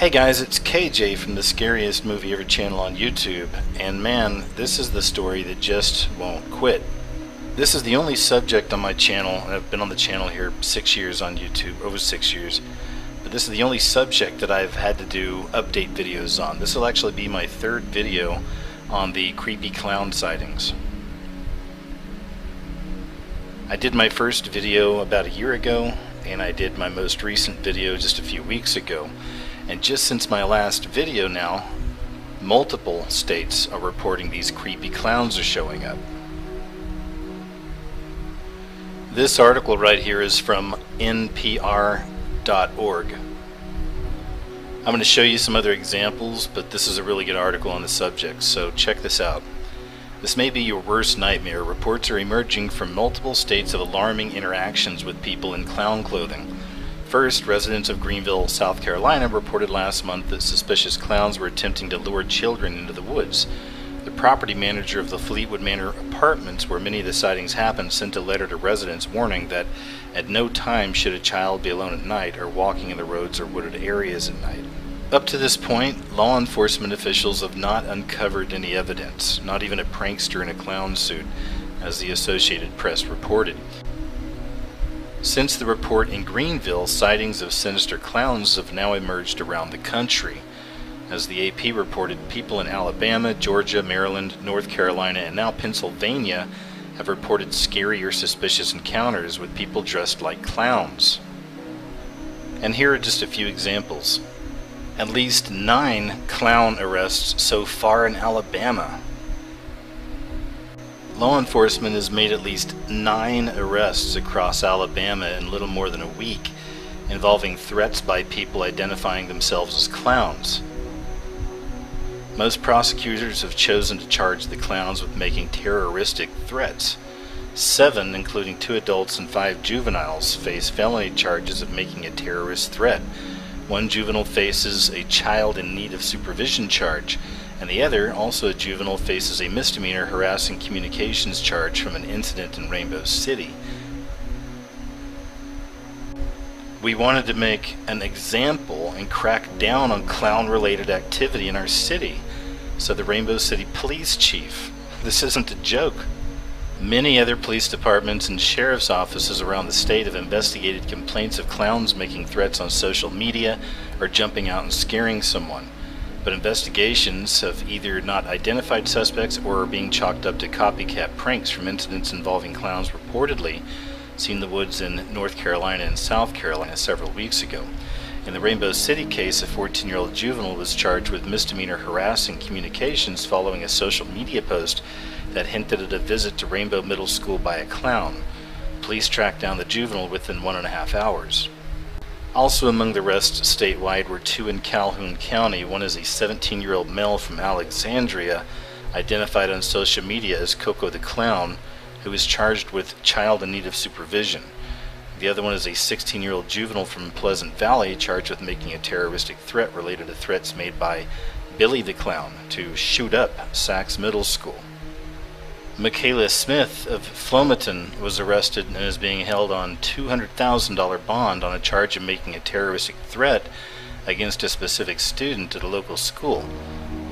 Hey guys, it's KJ from the Scariest Movie Ever channel on YouTube, and man, this is the story that just won't quit. This is the only subject on my channel, and I've been on the channel here 6 years on YouTube, over 6 years, but this is the only subject that I've had to do update videos on. This will actually be my third video on the creepy clown sightings. I did my first video about a year ago, and I did my most recent video just a few weeks ago. And just since my last video now, multiple states are reporting these creepy clowns are showing up. This article right here is from npr.org. I'm going to show you some other examples, but this is a really good article on the subject, so check this out. This may be your worst nightmare. Reports are emerging from multiple states of alarming interactions with people in clown clothing. First, residents of Greenville, South Carolina reported last month that suspicious clowns were attempting to lure children into the woods. The property manager of the Fleetwood Manor apartments, where many of the sightings happened, sent a letter to residents warning that at no time should a child be alone at night or walking in the roads or wooded areas at night. Up to this point, law enforcement officials have not uncovered any evidence, not even a prankster in a clown suit, as the Associated Press reported. Since the report in Greenville, sightings of sinister clowns have now emerged around the country. As the AP reported, people in Alabama, Georgia, Maryland, North Carolina, and now Pennsylvania have reported scary or suspicious encounters with people dressed like clowns. And here are just a few examples. At least 9 clown arrests so far in Alabama. Law enforcement has made at least 9 arrests across Alabama in little more than a week, involving threats by people identifying themselves as clowns. Most prosecutors have chosen to charge the clowns with making terroristic threats. 7, including 2 adults and 5 juveniles, face felony charges of making a terrorist threat. 1 juvenile faces a child in need of supervision charge, and the other, also a juvenile, faces a misdemeanor harassing communications charge from an incident in Rainbow City. We wanted to make an example and crack down on clown-related activity in our city, said the Rainbow City police chief. This isn't a joke. Many other police departments and sheriff's offices around the state have investigated complaints of clowns making threats on social media or jumping out and scaring someone. But investigations have either not identified suspects or are being chalked up to copycat pranks from incidents involving clowns reportedly seen in the woods in North Carolina and South Carolina several weeks ago. In the Rainbow City case, a 14-year-old juvenile was charged with misdemeanor harassing communications following a social media post that hinted at a visit to Rainbow Middle School by a clown. Police tracked down the juvenile within 1.5 hours. Also among the arrests statewide were 2 in Calhoun County. One is a 17-year-old male from Alexandria, identified on social media as Coco the Clown, who is charged with child in need of supervision. The other one is a 16-year-old juvenile from Pleasant Valley, charged with making a terroristic threat related to threats made by Billy the Clown to shoot up Sachs Middle School. Michaela Smith of Flomaton was arrested and is being held on $200,000 bond on a charge of making a terroristic threat against a specific student at a local school.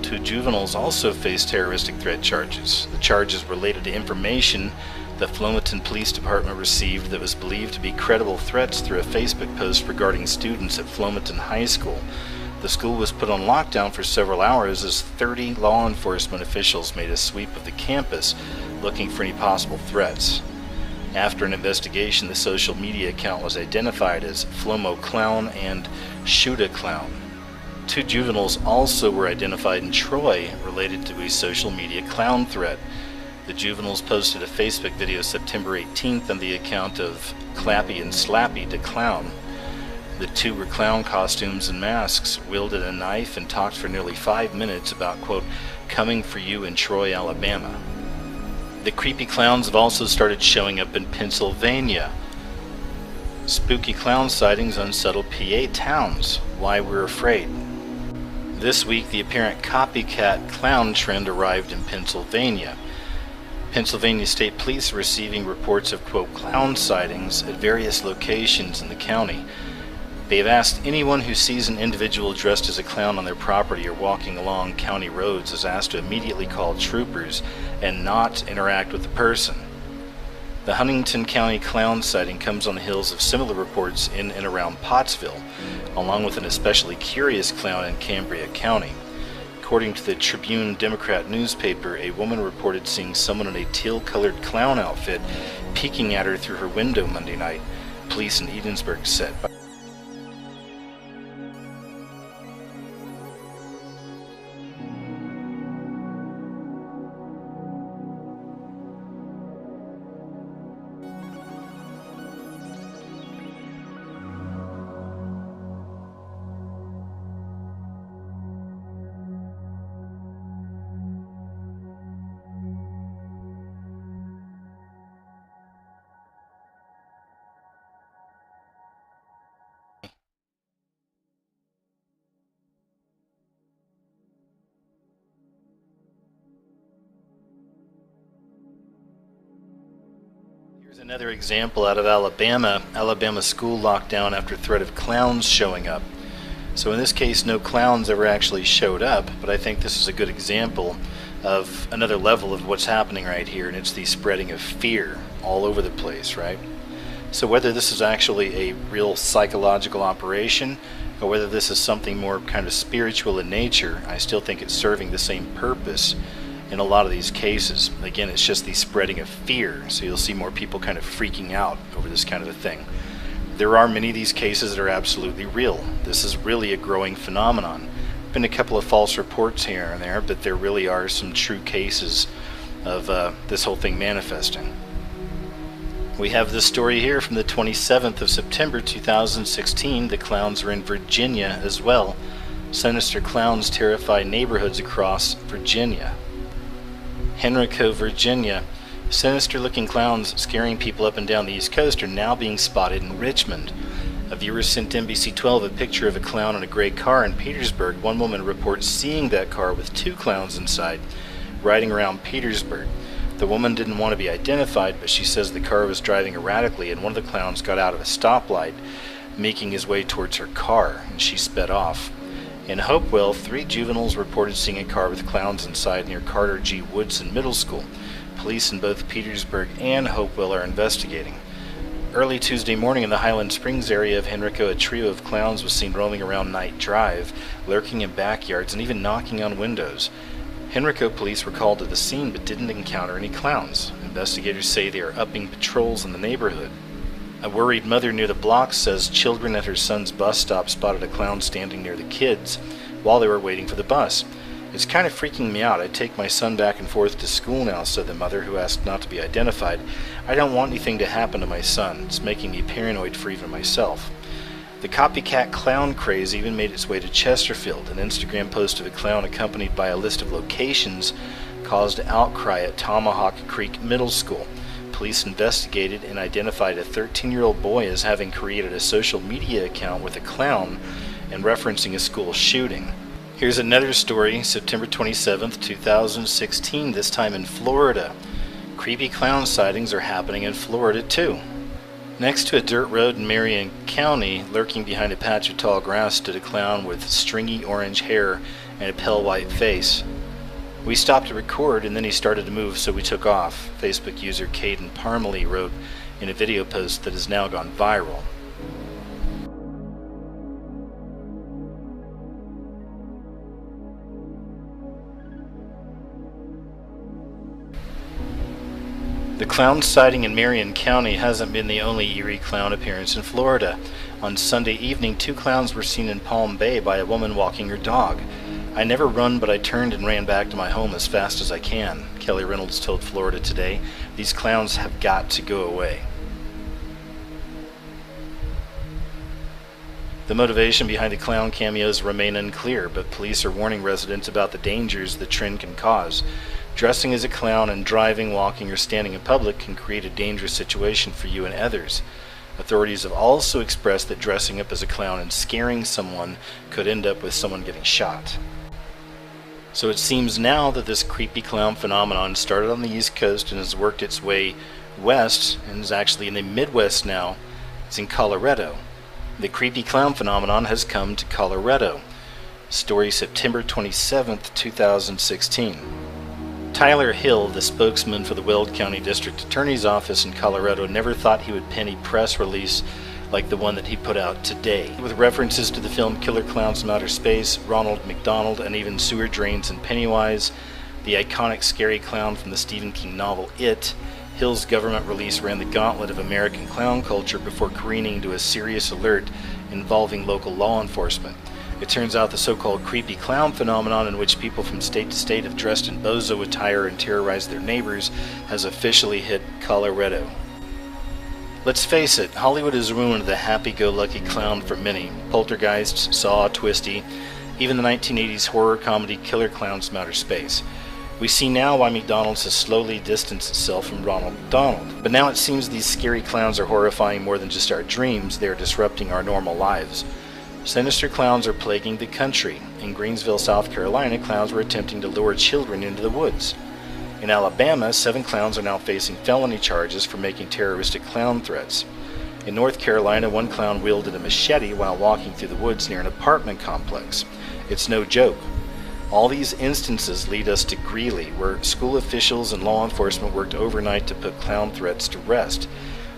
2 juveniles also face terroristic threat charges. The charges related to information the Flomaton Police Department received that was believed to be credible threats through a Facebook post regarding students at Flomaton High School. The school was put on lockdown for several hours as 30 law enforcement officials made a sweep of the campus looking for any possible threats. After an investigation, the social media account was identified as Flomo Clown and Shoota Clown. 2 juveniles also were identified in Troy related to a social media clown threat. The juveniles posted a Facebook video September 18th on the account of Clappy and Slappy the Clown. The 2 were clown costumes and masks, wielded a knife, and talked for nearly 5 minutes about, quote, coming for you in Troy, Alabama. The creepy clowns have also started showing up in Pennsylvania. Spooky clown sightings unsettle PA towns. Why we're afraid. This week, the apparent copycat clown trend arrived in Pennsylvania. Pennsylvania State Police are receiving reports of, quote, clown sightings at various locations in the county. They have asked anyone who sees an individual dressed as a clown on their property or walking along county roads is asked to immediately call troopers and not interact with the person. The Huntington County clown sighting comes on the heels of similar reports in and around Pottsville, along with an especially curious clown in Cambria County. According to the Tribune Democrat newspaper, a woman reported seeing someone in a teal-colored clown outfit peeking at her through her window Monday night, police in Edensburg said. Here's another example out of Alabama. Alabama school lockdown after threat of clowns showing up. So in this case, no clowns ever actually showed up, but I think this is a good example of another level of what's happening right here, and it's the spreading of fear all over the place, right? So whether this is actually a real psychological operation, or whether this is something more kind of spiritual in nature, I still think it's serving the same purpose in a lot of these cases. Again, it's just the spreading of fear, so you'll see more people kind of freaking out over this kind of a thing. There are many of these cases that are absolutely real. This is really a growing phenomenon. Been a couple of false reports here and there, but there really are some true cases of this whole thing manifesting. We have this story here from the 27th of September 2016. The clowns are in Virginia as well. Sinister clowns terrify neighborhoods across Virginia. Henrico, Virginia. Sinister-looking clowns scaring people up and down the East Coast are now being spotted in Richmond. A viewer sent NBC 12 a picture of a clown in a gray car in Petersburg. One woman reports seeing that car with two clowns inside, riding around Petersburg. The woman didn't want to be identified, but she says the car was driving erratically and one of the clowns got out of a stoplight, making his way towards her car, and she sped off. In Hopewell, 3 juveniles reported seeing a car with clowns inside near Carter G. Woodson Middle School. Police in both Petersburg and Hopewell are investigating. Early Tuesday morning in the Highland Springs area of Henrico, a trio of clowns was seen roaming around Night Drive, lurking in backyards, and even knocking on windows. Henrico police were called to the scene but didn't encounter any clowns. Investigators say they are upping patrols in the neighborhood. A worried mother near the block says children at her son's bus stop spotted a clown standing near the kids while they were waiting for the bus. "It's kind of freaking me out. I take my son back and forth to school now," said the mother, who asked not to be identified. "I don't want anything to happen to my son. It's making me paranoid for even myself." The copycat clown craze even made its way to Chesterfield. An Instagram post of a clown accompanied by a list of locations caused outcry at Tomahawk Creek Middle School. Police investigated and identified a 13-year-old boy as having created a social media account with a clown and referencing a school shooting. Here's another story, September 27th, 2016, this time in Florida. Creepy clown sightings are happening in Florida too. Next to a dirt road in Marion County, lurking behind a patch of tall grass, stood a clown with stringy orange hair and a pale white face. "We stopped to record and then he started to move, so we took off," Facebook user Caden Parmalee wrote in a video post that has now gone viral. The clown sighting in Marion County hasn't been the only eerie clown appearance in Florida. On Sunday evening, 2 clowns were seen in Palm Bay by a woman walking her dog. "I never run, but I turned and ran back to my home as fast as I can," Kelly Reynolds told Florida Today. "These clowns have got to go away." The motivation behind the clown cameos remain unclear, but police are warning residents about the dangers the trend can cause. Dressing as a clown and driving, walking, or standing in public can create a dangerous situation for you and others. Authorities have also expressed that dressing up as a clown and scaring someone could end up with someone getting shot. So it seems now that this creepy clown phenomenon started on the East Coast and has worked its way west and is actually in the Midwest now. It's in Colorado. The creepy clown phenomenon has come to Colorado. Story September 27th, 2016. Tyler Hill, the spokesman for the Weld County District Attorney's Office in Colorado, never thought he would pen a press release like the one that he put out today, with references to the film Killer Clowns from Outer Space, Ronald McDonald, and even sewer drains and Pennywise, the iconic scary clown from the Stephen King novel It. Hill's government release ran the gauntlet of American clown culture before careening to a serious alert involving local law enforcement. It turns out the so-called creepy clown phenomenon, in which people from state to state have dressed in bozo attire and terrorized their neighbors, has officially hit Colorado. Let's face it, Hollywood has ruined the happy-go-lucky clown for many. Poltergeists, Saw, Twisty, even the 1980s horror comedy Killer Clowns from Outer Space. We see now why McDonald's has slowly distanced itself from Ronald McDonald. But now it seems these scary clowns are horrifying more than just our dreams. They are disrupting our normal lives. Sinister clowns are plaguing the country. In Greensville, South Carolina, clowns were attempting to lure children into the woods. In Alabama, 7 clowns are now facing felony charges for making terroristic clown threats. In North Carolina, 1 clown wielded a machete while walking through the woods near an apartment complex. It's no joke. All these instances lead us to Greeley, where school officials and law enforcement worked overnight to put clown threats to rest.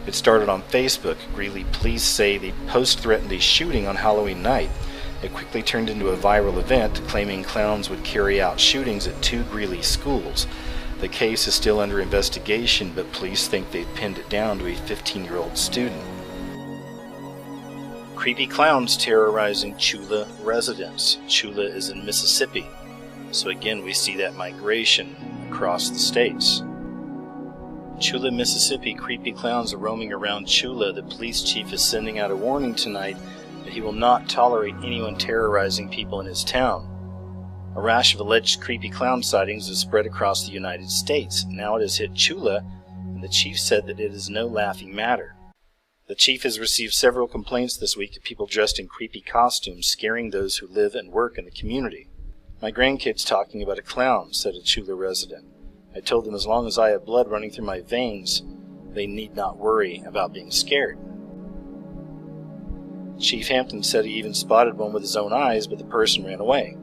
It started on Facebook. Greeley police say the post threatened a shooting on Halloween night. It quickly turned into a viral event, claiming clowns would carry out shootings at 2 Greeley schools. The case is still under investigation, but police think they've pinned it down to a 15-year-old student. Creepy clowns terrorizing Chula residents. Chula is in Mississippi. So again, we see that migration across the states. Chula, Mississippi, creepy clowns are roaming around Chula. The police chief is sending out a warning tonight that he will not tolerate anyone terrorizing people in his town. A rash of alleged creepy clown sightings has spread across the United States. Now it has hit Chula, and the chief said that it is no laughing matter. The chief has received several complaints this week of people dressed in creepy costumes scaring those who live and work in the community. "My grandkid's talking about a clown," said a Chula resident. "I told them as long as I have blood running through my veins, they need not worry about being scared." Chief Hampton said he even spotted one with his own eyes, but the person ran away.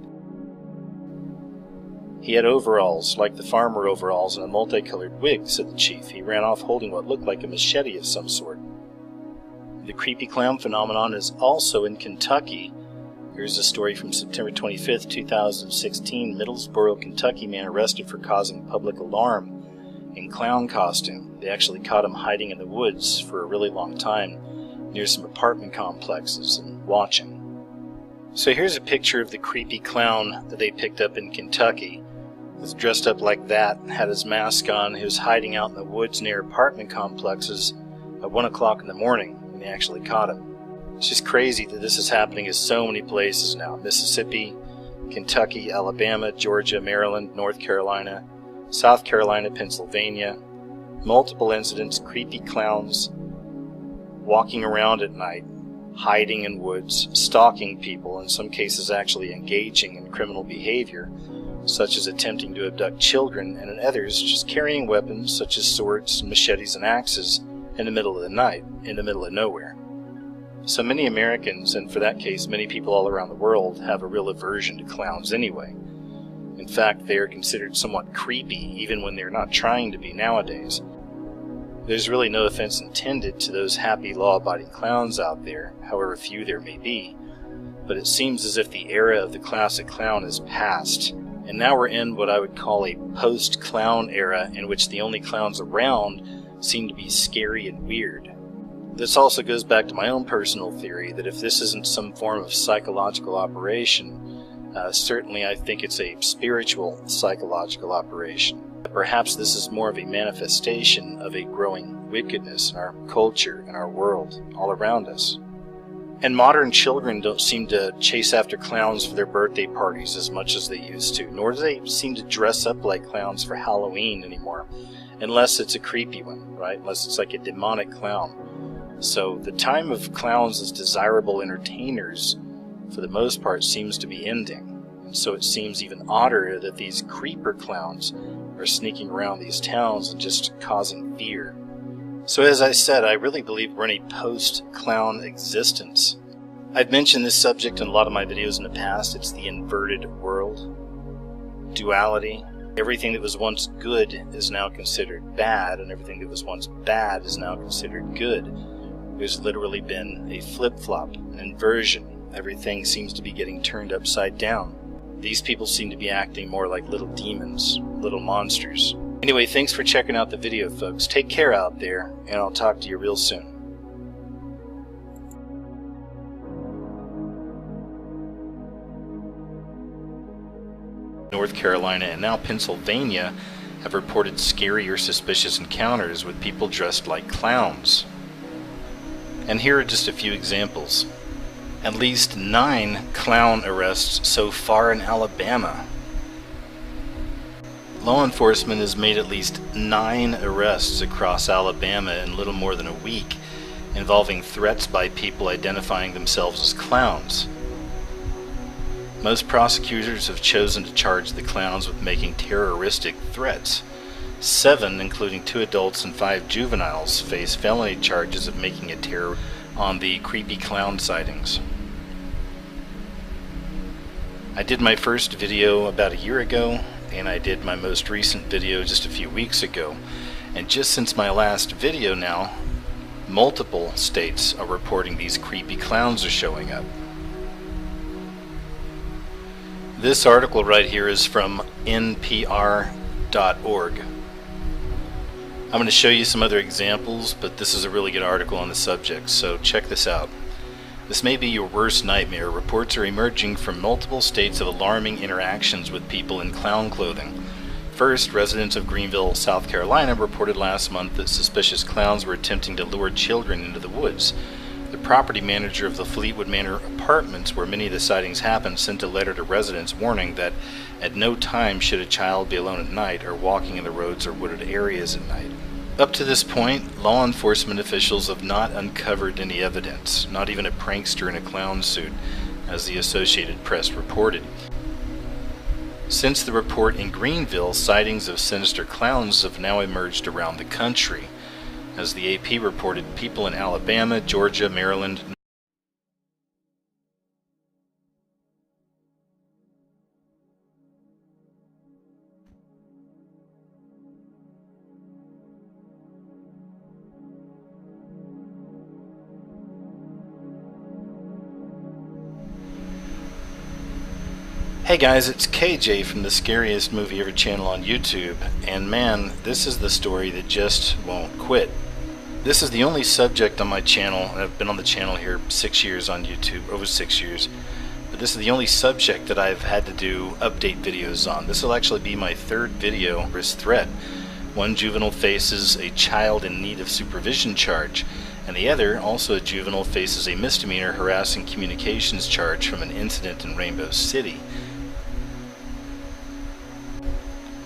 "He had overalls, like the farmer overalls, and a multicolored wig," said the chief. "He ran off holding what looked like a machete of some sort." The creepy clown phenomenon is also in Kentucky. Here's a story from September 25th, 2016. Middlesboro, Kentucky man arrested for causing public alarm in clown costume. They actually caught him hiding in the woods for a really long time near some apartment complexes and watching. So here's a picture of the creepy clown that they picked up in Kentucky. He was dressed up like that, had his mask on. He was hiding out in the woods near apartment complexes at 1 o'clock in the morning when they actually caught him. It's just crazy that this is happening in so many places now. Mississippi, Kentucky, Alabama, Georgia, Maryland, North Carolina, South Carolina, Pennsylvania. Multiple incidents, creepy clowns walking around at night, hiding in woods, stalking people, in some cases actually engaging in criminal behavior, such as attempting to abduct children, and in others just carrying weapons such as swords, machetes, and axes in the middle of the night, in the middle of nowhere. So many Americans, and for that case many people all around the world, have a real aversion to clowns anyway. In fact, they are considered somewhat creepy even when they're not trying to be nowadays. There's really no offense intended to those happy law-abiding clowns out there, however few there may be, but it seems as if the era of the classic clown is past, and now we're in what I would call a post-clown era in which the only clowns around seem to be scary and weird. This also goes back to my own personal theory that if this isn't some form of psychological operation, certainly I think it's a spiritual psychological operation. Perhaps this is more of a manifestation of a growing wickedness in our culture and our world all around us. And modern children don't seem to chase after clowns for their birthday parties as much as they used to, nor do they seem to dress up like clowns for Halloween anymore, unless it's a creepy one, right? Unless it's like a demonic clown. So the time of clowns as desirable entertainers, for the most part, seems to be ending. And so it seems even odder that these creeper clowns are sneaking around these towns and just causing fear. So as I said, I really believe we're in a post-clown existence. I've mentioned this subject in a lot of my videos in the past. It's the inverted world. Duality. Everything that was once good is now considered bad, and everything that was once bad is now considered good. There's literally been a flip-flop, an inversion. Everything seems to be getting turned upside down. These people seem to be acting more like little demons, little monsters. Anyway, thanks for checking out the video, folks. Take care out there, and I'll talk to you real soon. North Carolina and now Pennsylvania have reported scary or suspicious encounters with people dressed like clowns. And here are just a few examples. At least 9 clown arrests so far in Alabama. Law enforcement has made at least 9 arrests across Alabama in little more than a week, involving threats by people identifying themselves as clowns. Most prosecutors have chosen to charge the clowns with making terroristic threats. 7, including 2 adults and 5 juveniles, face felony charges of making a terror on the creepy clown sightings. I did my first video about a year ago, and I did my most recent video just a few weeks ago. And just since my last video now, multiple states are reporting these creepy clowns are showing up. This article right here is from npr.org. I'm going to show you some other examples, but this is a really good article on the subject, so check this out. This may be your worst nightmare. Reports are emerging from multiple states of alarming interactions with people in clown clothing. First, residents of Greenville, South Carolina reported last month that suspicious clowns were attempting to lure children into the woods. The property manager of the Fleetwood Manor Apartments, where many of the sightings happened, sent a letter to residents warning that at no time should a child be alone at night or walking in the roads or wooded areas at night. Up to this point, law enforcement officials have not uncovered any evidence, not even a prankster in a clown suit, as the Associated Press reported. Since the report in Greenville, sightings of sinister clowns have now emerged around the country. As the AP reported, people in Alabama, Georgia, Maryland, Hey guys, it's KJ from the Scariest Movie Ever channel on YouTube, and man, this is the story that just won't quit. This is the only subject on my channel, and I've been on the channel here 6 years on YouTube, over 6 years, but this is the only subject that I've had to do update videos on. This will actually be my 3rd video for this threat. One juvenile faces a child in need of supervision charge, and the other, also a juvenile, faces a misdemeanor harassing communications charge from an incident in Rainbow City.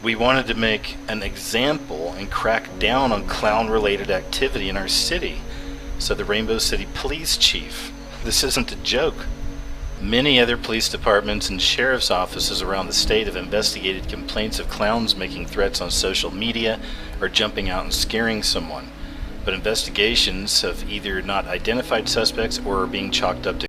We wanted to make an example and crack down on clown-related activity in our city, said the Rainbow City police chief. This isn't a joke. Many other police departments and sheriff's offices around the state have investigated complaints of clowns making threats on social media or jumping out and scaring someone. But investigations have either not identified suspects or are being chalked up to